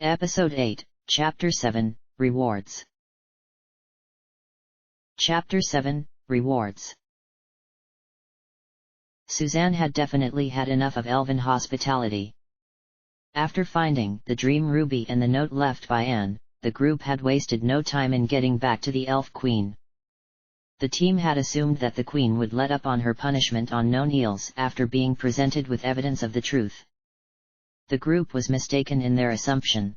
Episode 8, Chapter 7, Rewards. Chapter 7, Rewards. Suzanne had definitely had enough of elven hospitality. After finding the dream ruby and the note left by Anne, the group had wasted no time in getting back to the Elf Queen. The team had assumed that the Queen would let up on her punishment on known heels after being presented with evidence of the truth. The group was mistaken in their assumption.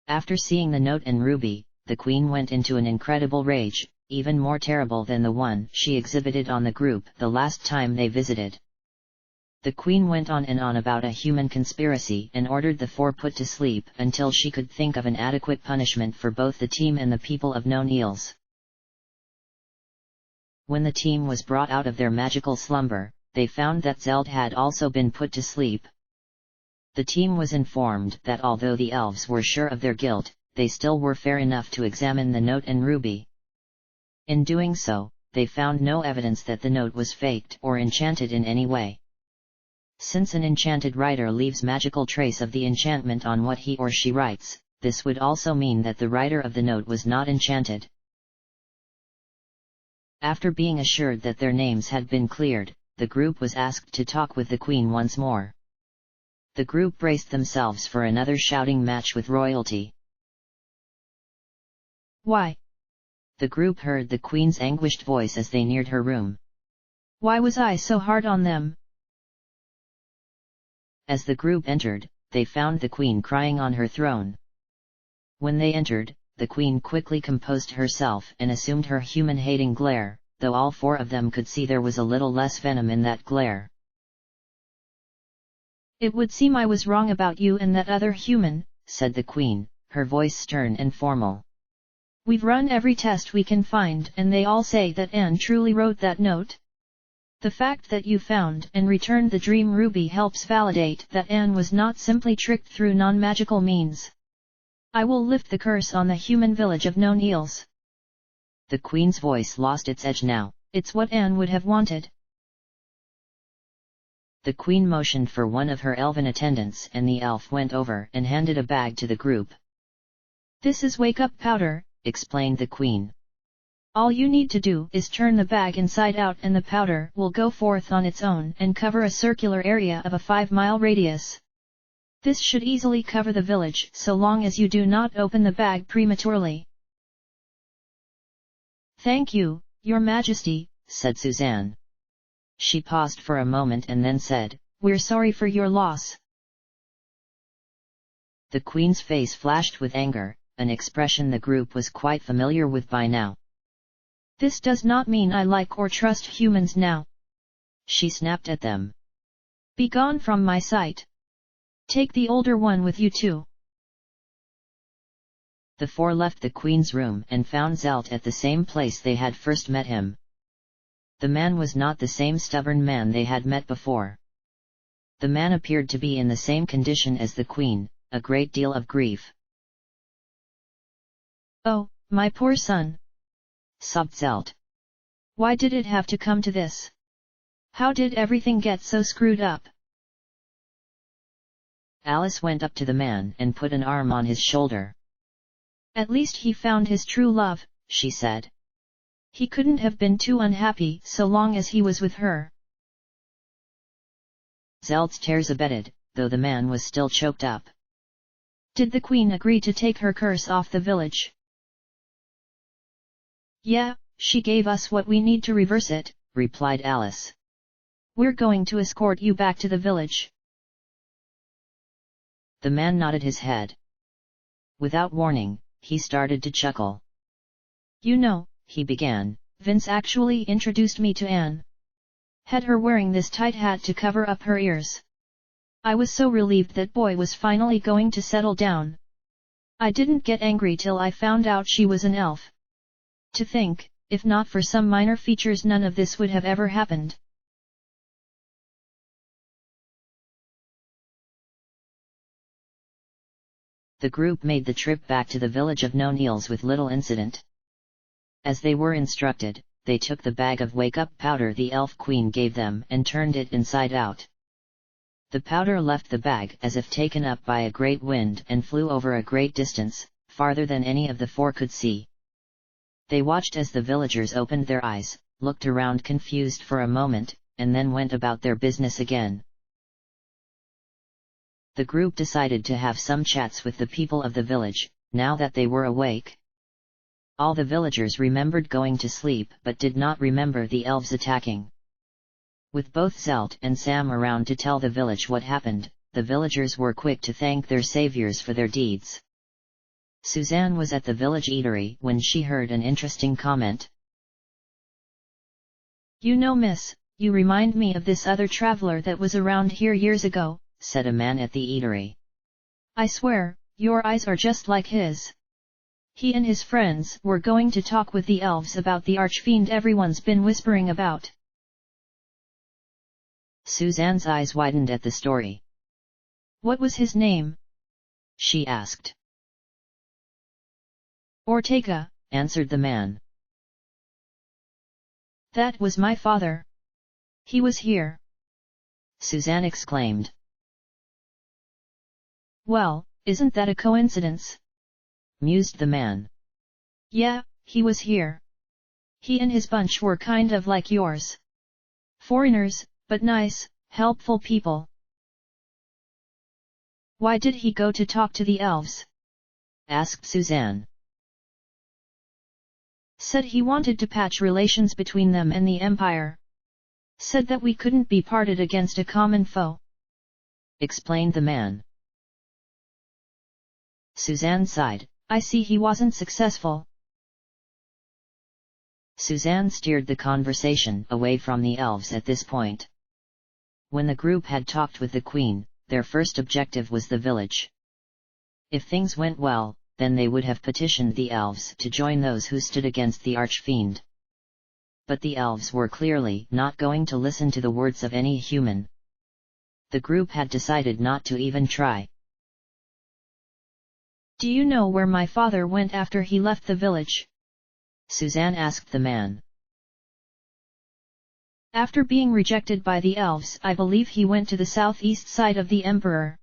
After seeing the note and ruby, the Queen went into an incredible rage, even more terrible than the one she exhibited on the group the last time they visited. The Queen went on and on about a human conspiracy and ordered the four put to sleep until she could think of an adequate punishment for both the team and the people of known eels. When the team was brought out of their magical slumber, they found that Zeld had also been put to sleep. The team was informed that although the elves were sure of their guilt, they still were fair enough to examine the note and ruby. In doing so, they found no evidence that the note was faked or enchanted in any way. Since an enchanted writer leaves magical trace of the enchantment on what he or she writes, this would also mean that the writer of the note was not enchanted. After being assured that their names had been cleared, the group was asked to talk with the Queen once more. The group braced themselves for another shouting match with royalty. Why? The group heard the Queen's anguished voice as they neared her room. Why was I so hard on them? As the group entered, they found the Queen crying on her throne. When they entered, the Queen quickly composed herself and assumed her human-hating glare, though all four of them could see there was a little less venom in that glare. It would seem I was wrong about you and that other human, said the Queen, her voice stern and formal. We've run every test we can find and they all say that Anne truly wrote that note. The fact that you found and returned the dream ruby helps validate that Anne was not simply tricked through non-magical means. I will lift the curse on the human village of known eels. The Queen's voice lost its edge now. It's what Anne would have wanted. The Queen motioned for one of her elven attendants and the elf went over and handed a bag to the group. This is wake-up powder, explained the Queen. All you need to do is turn the bag inside out and the powder will go forth on its own and cover a circular area of a 5-mile radius. This should easily cover the village so long as you do not open the bag prematurely. Thank you, Your Majesty, said Suzanne. She paused for a moment and then said, We're sorry for your loss. The Queen's face flashed with anger, an expression the group was quite familiar with by now. This does not mean I like or trust humans now. She snapped at them. Be gone from my sight. Take the older one with you too. The four left the Queen's room and found Zeld at the same place they had first met him. The man was not the same stubborn man they had met before. The man appeared to be in the same condition as the Queen, a great deal of grief. Oh, my poor son, sobbed Zeld. Why did it have to come to this? How did everything get so screwed up? Alice went up to the man and put an arm on his shoulder. At least he found his true love, she said. He couldn't have been too unhappy so long as he was with her. Zeld's tears abated, though the man was still choked up. Did the Queen agree to take her curse off the village? Yeah, she gave us what we need to reverse it, replied Alice. We're going to escort you back to the village. The man nodded his head. Without warning, he started to chuckle. You know, he began, Vince actually introduced me to Anne. Had her wearing this tight hat to cover up her ears. I was so relieved that boy was finally going to settle down. I didn't get angry till I found out she was an elf. To think, if not for some minor features none of this would have ever happened. The group made the trip back to the village of known eels with little incident. As they were instructed, they took the bag of wake-up powder the Elf Queen gave them and turned it inside out. The powder left the bag as if taken up by a great wind and flew over a great distance, farther than any of the four could see. They watched as the villagers opened their eyes, looked around confused for a moment, and then went about their business again. The group decided to have some chats with the people of the village, now that they were awake. All the villagers remembered going to sleep but did not remember the elves attacking. With both Zelt and Sam around to tell the village what happened, the villagers were quick to thank their saviors for their deeds. Suzanne was at the village eatery when she heard an interesting comment. "You know, miss, you remind me of this other traveler that was around here years ago," said a man at the eatery. "I swear, your eyes are just like his. He and his friends were going to talk with the elves about the archfiend everyone's been whispering about." Suzanne's eyes widened at the story. "What was his name?" she asked. "Ortega," answered the man. "That was my father. He was here," Suzanne exclaimed. "Well, isn't that a coincidence?" mused the man. "Yeah, he was here. He and his bunch were kind of like yours. Foreigners, but nice, helpful people." "Why did he go to talk to the elves?" asked Suzanne. "Said he wanted to patch relations between them and the Empire. Said that we couldn't be parted against a common foe," explained the man. Suzanne sighed. "I see he wasn't successful." Suzanne steered the conversation away from the elves at this point. When the group had talked with the Queen, their first objective was the village. If things went well, then they would have petitioned the elves to join those who stood against the archfiend. But the elves were clearly not going to listen to the words of any human. The group had decided not to even try. "Do you know where my father went after he left the village?" Suzanne asked the man. "After being rejected by the elves, I believe he went to the southeast side of the Emperor.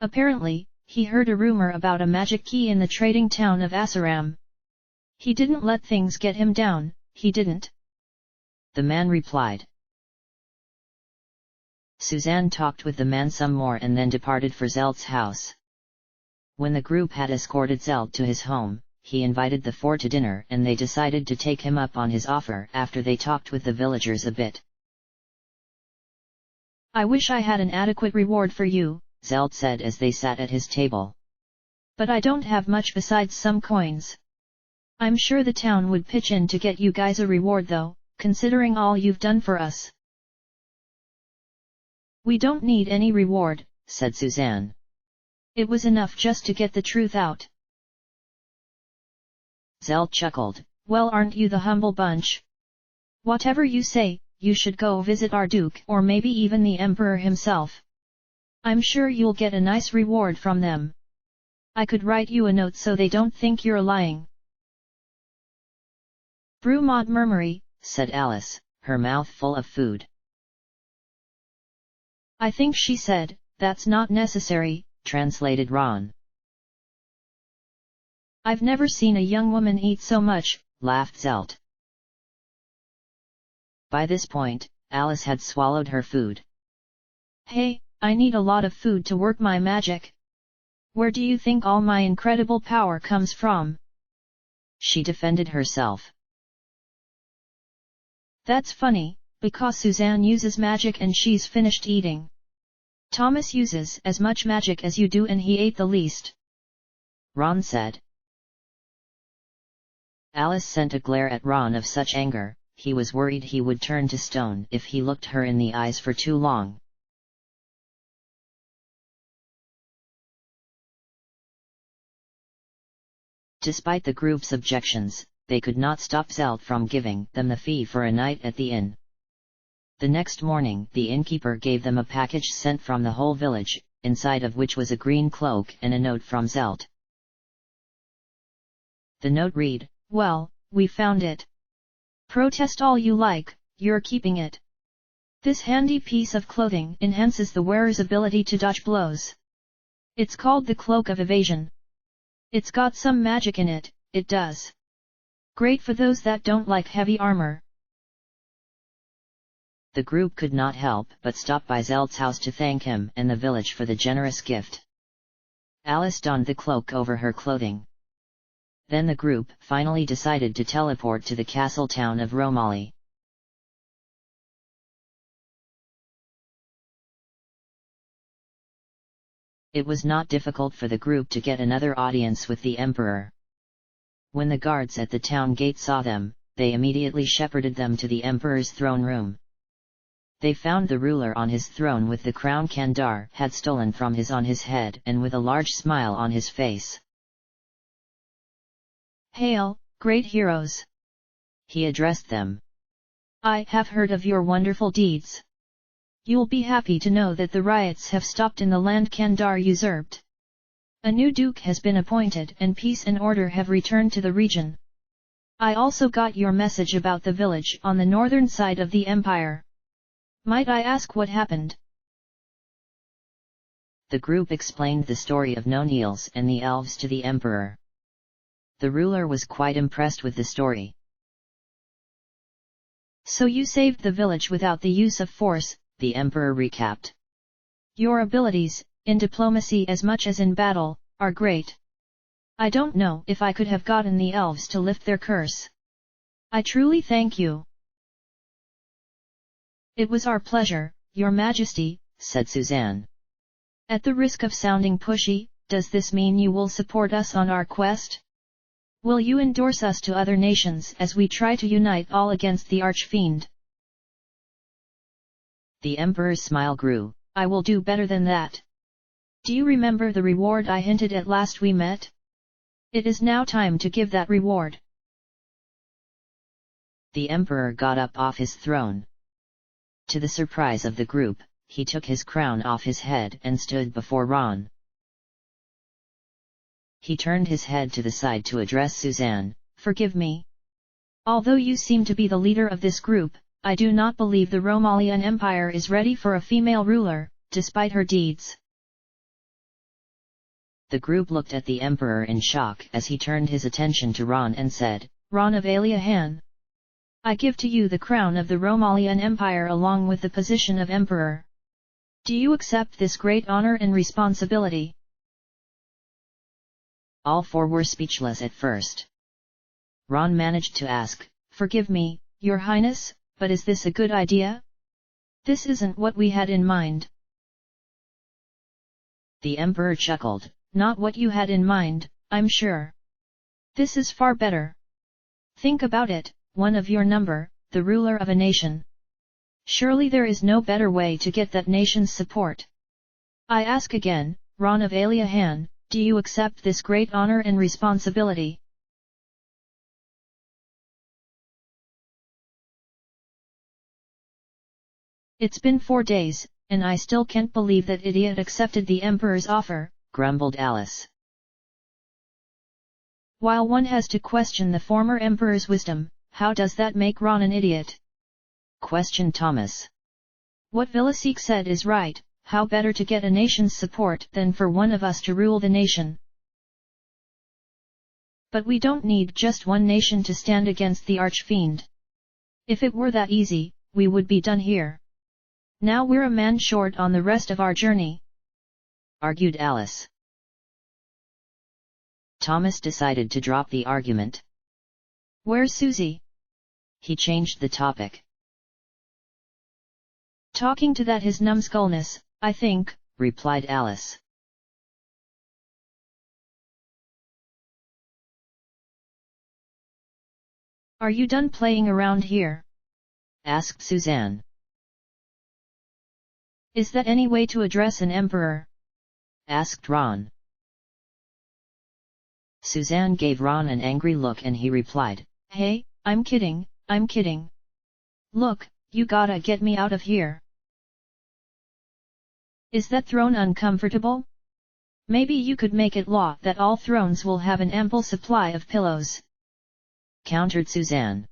Apparently, he heard a rumor about a magic key in the trading town of ARandomAudiobookAppeared. He didn't let things get him down, he didn't," the man replied. Suzanne talked with the man some more and then departed for Zelt's house. When the group had escorted Zelt to his home, he invited the four to dinner and they decided to take him up on his offer after they talked with the villagers a bit. "I wish I had an adequate reward for you," Zelt said as they sat at his table. "But I don't have much besides some coins. I'm sure the town would pitch in to get you guys a reward though, considering all you've done for us." "We don't need any reward," said Suzanne. "It was enough just to get the truth out." Zelt chuckled. "Well, aren't you the humble bunch? Whatever you say, you should go visit our Duke or maybe even the Emperor himself. I'm sure you'll get a nice reward from them. I could write you a note so they don't think you're lying." "Brumod murmury," said Alice, her mouth full of food. "I think she said, that's not necessary," translated Ron. "I've never seen a young woman eat so much," laughed Zelt. By this point, Alice had swallowed her food. "Hey, I need a lot of food to work my magic. Where do you think all my incredible power comes from?" she defended herself. "That's funny, because Suzanne uses magic and she's finished eating. Thomas uses as much magic as you do and he ate the least," Ron said. Alice sent a glare at Ron of such anger, he was worried he would turn to stone if he looked her in the eyes for too long. Despite the group's objections, they could not stop Zelt from giving them the fee for a night at the inn. The next morning, the innkeeper gave them a package sent from the whole village, inside of which was a green cloak and a note from Zelt. The note read, "Well, we found it. Protest all you like, you're keeping it. This handy piece of clothing enhances the wearer's ability to dodge blows. It's called the Cloak of Evasion. It's got some magic in it, it does. Great for those that don't like heavy armor. The group could not help but stop by Zeld's house to thank him and the village for the generous gift. Alice donned the cloak over her clothing. Then the group finally decided to teleport to the castle town of Romali. It was not difficult for the group to get another audience with the emperor. When the guards at the town gate saw them, they immediately shepherded them to the emperor's throne room. They found the ruler on his throne with the crown Kandar had stolen from on his head and with a large smile on his face. "Hail, great heroes!" he addressed them. "I have heard of your wonderful deeds. You'll be happy to know that the riots have stopped in the land Kandar usurped. A new duke has been appointed and peace and order have returned to the region. I also got your message about the village on the northern side of the empire. Might I ask what happened?" The group explained the story of Nonils and the elves to the emperor. The ruler was quite impressed with the story. "So you saved the village without the use of force," the emperor recapped. "Your abilities, in diplomacy as much as in battle, are great. I don't know if I could have gotten the elves to lift their curse. I truly thank you." "It was our pleasure, Your Majesty," said Suzanne. "At the risk of sounding pushy, does this mean you will support us on our quest? Will you endorse us to other nations as we try to unite all against the Archfiend?" The emperor's smile grew. "I will do better than that. Do you remember the reward I hinted at last we met? It is now time to give that reward." The emperor got up off his throne. To the surprise of the group, he took his crown off his head and stood before Ron. He turned his head to the side to address Suzanne. "Forgive me. Although you seem to be the leader of this group, I do not believe the Romalian Empire is ready for a female ruler, despite her deeds." The group looked at the emperor in shock as he turned his attention to Ron and said, "Ron of Aliahan, I give to you the crown of the Romalian Empire along with the position of emperor. Do you accept this great honor and responsibility?" All four were speechless at first. Ron managed to ask, "Forgive me, Your Highness, but is this a good idea? This isn't what we had in mind." The emperor chuckled. "Not what you had in mind, I'm sure. This is far better. Think about it, one of your number, the ruler of a nation. Surely there is no better way to get that nation's support. I ask again, Ron of Aliahan, do you accept this great honor and responsibility?" "It's been 4 days, and I still can't believe that idiot accepted the emperor's offer," grumbled Alice. "While one has to question the former emperor's wisdom, how does that make Ron an idiot?" questioned Thomas. "What Villasik said is right, how better to get a nation's support than for one of us to rule the nation. But we don't need just one nation to stand against the Archfiend. If it were that easy, we would be done here. Now we're a man short on the rest of our journey," argued Alice. Thomas decided to drop the argument. "Where's Susie?" He changed the topic. "Talking to that his numbskullness, I think," replied Alice. "Are you done playing around here?" asked Suzanne. "Is that any way to address an emperor?" asked Ron. Suzanne gave Ron an angry look and he replied, "Hey, I'm kidding, I'm kidding. Look, you gotta get me out of here." "Is that throne uncomfortable? Maybe you could make it law that all thrones will have an ample supply of pillows," countered Suzanne.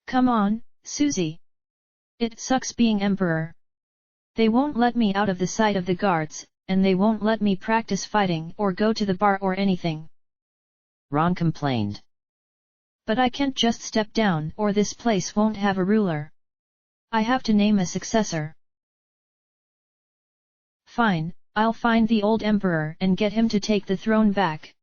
"Come on, Susie. It sucks being emperor. They won't let me out of the sight of the guards, and they won't let me practice fighting or go to the bar or anything. Ron complained. But I can't just step down or this place won't have a ruler. I have to name a successor. Fine, I'll find the old emperor and get him to take the throne back.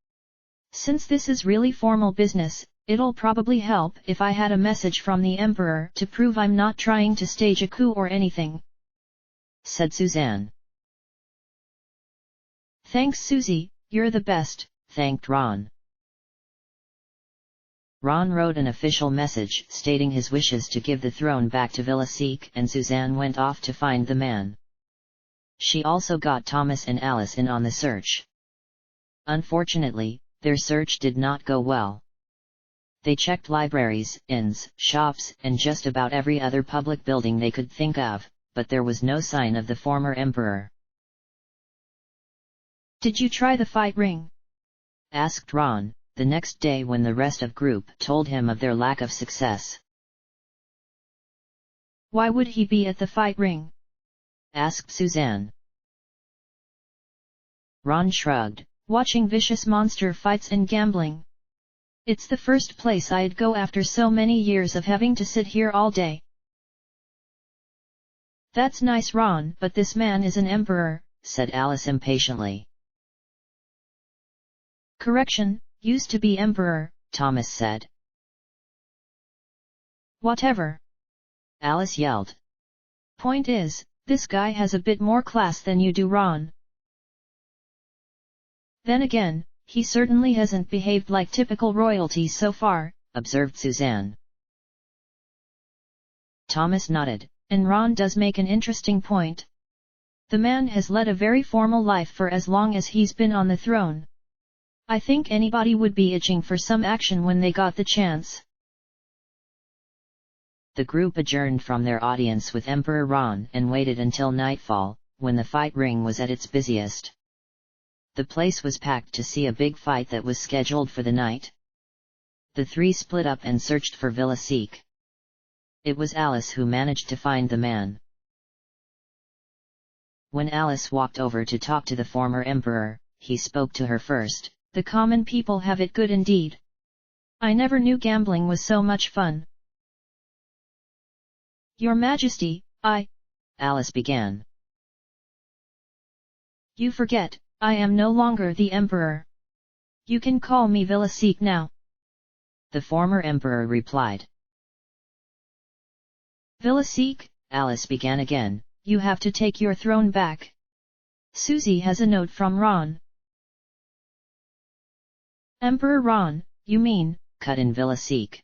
Since this is really formal business, it'll probably help if I had a message from the emperor to prove I'm not trying to stage a coup or anything, said Suzanne. Thanks Susie, you're the best, thanked Ron. Ron wrote an official message stating his wishes to give the throne back to Villaseek, and Suzanne went off to find the man. She also got Thomas and Alice in on the search. Unfortunately, their search did not go well. They checked libraries, inns, shops, and just about every other public building they could think of, but there was no sign of the former emperor. Did you try the fight ring? Asked Ron, the next day when the rest of group told him of their lack of success. Why would he be at the fight ring? Asked Suzanne. Ron shrugged. Watching vicious monster fights and gambling. It's the first place I'd go after so many years of having to sit here all day. That's nice Ron, but this man is an emperor, said Alice impatiently. Correction, used to be emperor, Thomas said. Whatever. Alice yelled. Point is, this guy has a bit more class than you do Ron. Then again, he certainly hasn't behaved like typical royalty so far, observed Suzanne. Thomas nodded, and Ron does make an interesting point. The man has led a very formal life for as long as he's been on the throne. I think anybody would be itching for some action when they got the chance. The group adjourned from their audience with Emperor Ron and waited until nightfall, when the fight ring was at its busiest. The place was packed to see a big fight that was scheduled for the night. The three split up and searched for Villaseek. It was Alice who managed to find the man. When Alice walked over to talk to the former emperor, he spoke to her first. The common people have it good indeed. I never knew gambling was so much fun. Your Majesty, Alice began. You forget, I am no longer the emperor. You can call me Villaseek now. The former emperor replied. Villaseek, Alice began again, you have to take your throne back. Susie has a note from Ron. Emperor Ron, you mean, cut in Villaseek.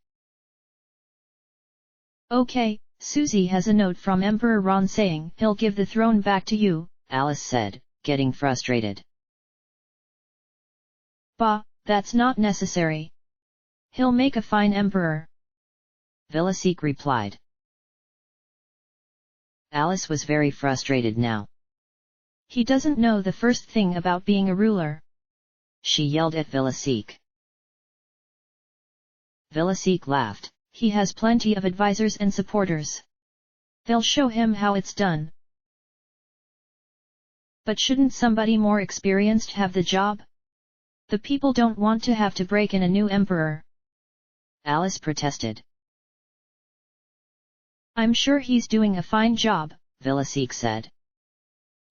Okay, Susie has a note from Emperor Ron saying he'll give the throne back to you, Alice said, getting frustrated. Bah, that's not necessary. He'll make a fine emperor. Villaseek replied. Alice was very frustrated now. He doesn't know the first thing about being a ruler. She yelled at Villaseek. Villaseek laughed. He has plenty of advisors and supporters. They'll show him how it's done. But shouldn't somebody more experienced have the job? The people don't want to have to break in a new emperor. Alice protested. I'm sure he's doing a fine job, Villaseek said.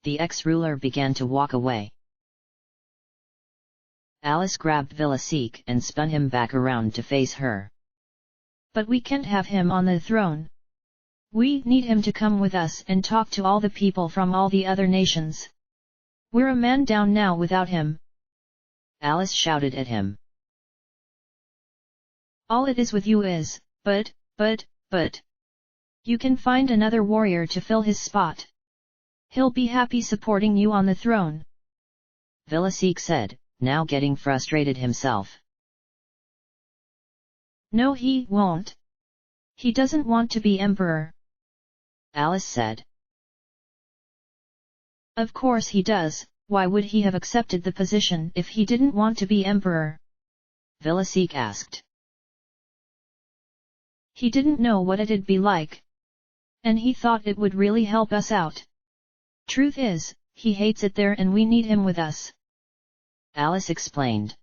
The ex-ruler began to walk away. Alice grabbed Villaseek and spun him back around to face her. But we can't have him on the throne. We need him to come with us and talk to all the people from all the other nations. We're a man down now without him. Alice shouted at him. All it is with you is, but. You can find another warrior to fill his spot. He'll be happy supporting you on the throne. Villaseek said, now getting frustrated himself. No, he won't. He doesn't want to be emperor. Alice said. Of course he does, why would he have accepted the position if he didn't want to be emperor? Villaseek asked. He didn't know what it'd be like. And he thought it would really help us out. Truth is, he hates it there and we need him with us. Alice explained.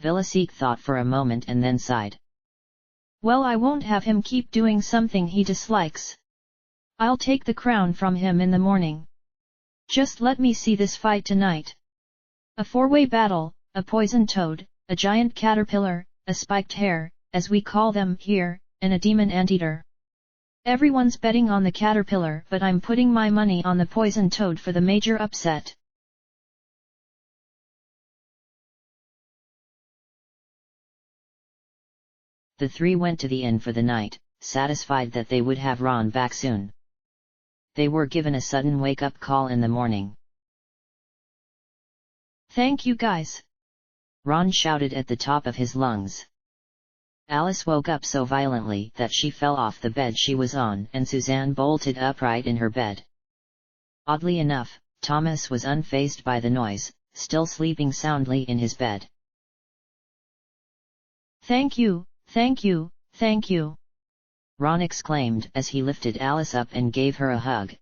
Villaseek thought for a moment and then sighed. Well, I won't have him keep doing something he dislikes. I'll take the crown from him in the morning. Just let me see this fight tonight. A four-way battle, a poison toad, a giant caterpillar, a spiked hare, as we call them here, and a demon anteater. Everyone's betting on the caterpillar, but I'm putting my money on the poison toad for the major upset. The three went to the inn for the night, satisfied that they would have Ron back soon. They were given a sudden wake-up call in the morning. Thank you guys! Ron shouted at the top of his lungs. Alice woke up so violently that she fell off the bed she was on and Suzanne bolted upright in her bed. Oddly enough, Thomas was unfazed by the noise, still sleeping soundly in his bed. Thank you, thank you, thank you! Ron exclaimed as he lifted Alice up and gave her a hug.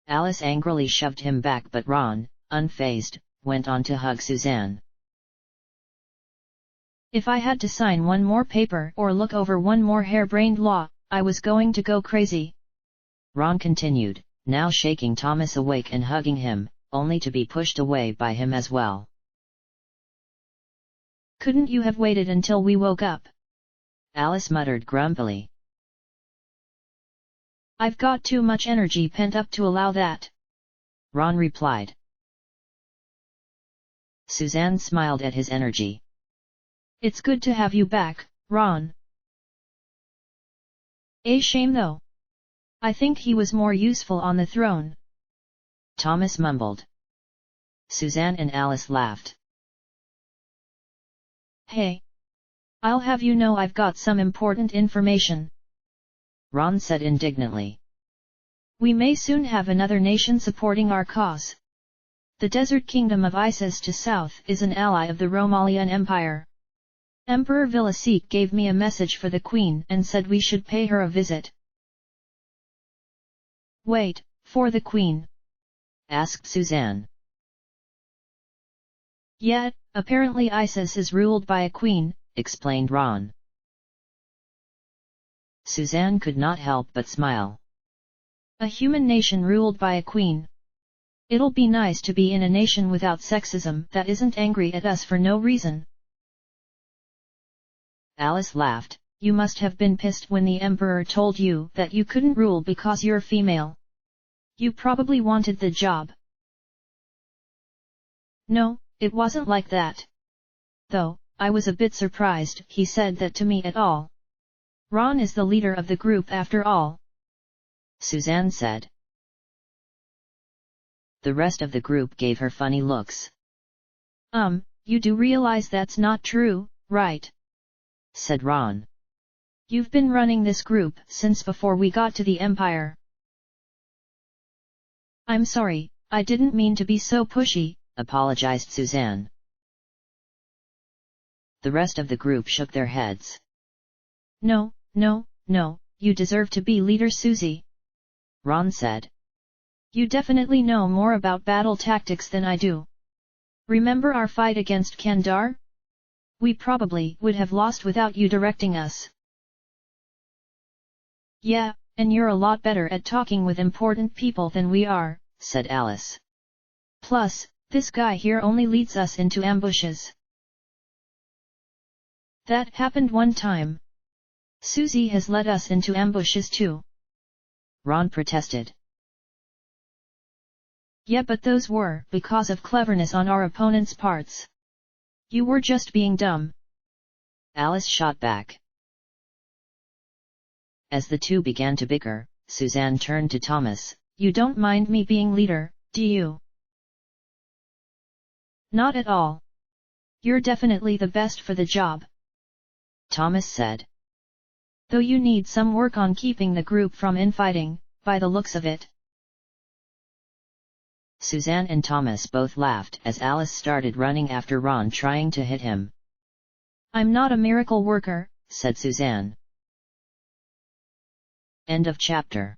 Alice angrily shoved him back, but Ron, unfazed, went on to hug Suzanne. If I had to sign one more paper or look over one more harebrained law, I was going to go crazy. Ron continued, now shaking Thomas awake and hugging him, only to be pushed away by him as well. Couldn't you have waited until we woke up? Alice muttered grumpily. I've got too much energy pent up to allow that. Ron replied. Suzanne smiled at his energy. It's good to have you back, Ron. A shame though. I think he was more useful on the throne. Thomas mumbled. Suzanne and Alice laughed. Hey! I'll have you know I've got some important information. Ron said indignantly. We may soon have another nation supporting our cause. The desert kingdom of Isis to south is an ally of the Romalian Empire. Emperor Villaseek gave me a message for the Queen and said we should pay her a visit. Wait, for the Queen? Asked Suzanne. Yeah, apparently Isis is ruled by a queen, explained Ron. Suzanne could not help but smile. A human nation ruled by a queen. It'll be nice to be in a nation without sexism that isn't angry at us for no reason. Alice laughed. You must have been pissed when the Emperor told you that you couldn't rule because you're female. You probably wanted the job. No, it wasn't like that. Though, I was a bit surprised he said that to me at all. Ron is the leader of the group after all. Suzanne said. The rest of the group gave her funny looks. You do realize that's not true, right? Said Ron. You've been running this group since before we got to the Empire. I'm sorry, I didn't mean to be so pushy, apologized Suzanne. The rest of the group shook their heads. No, you deserve to be leader, Susie. Ron said. You definitely know more about battle tactics than I do. Remember our fight against Kandar? We probably would have lost without you directing us. Yeah, and you're a lot better at talking with important people than we are, said Alice. Plus, this guy here only leads us into ambushes. That happened one time. Susie has led us into ambushes too. Ron protested. Yeah, but those were because of cleverness on our opponent's parts. You were just being dumb. Alice shot back. As the two began to bicker, Suzanne turned to Thomas. You don't mind me being leader, do you? Not at all. You're definitely the best for the job. Thomas said. Though you need some work on keeping the group from infighting, by the looks of it. Suzanne and Thomas both laughed as Alice started running after Ron, trying to hit him. I'm not a miracle worker, said Suzanne. End of chapter.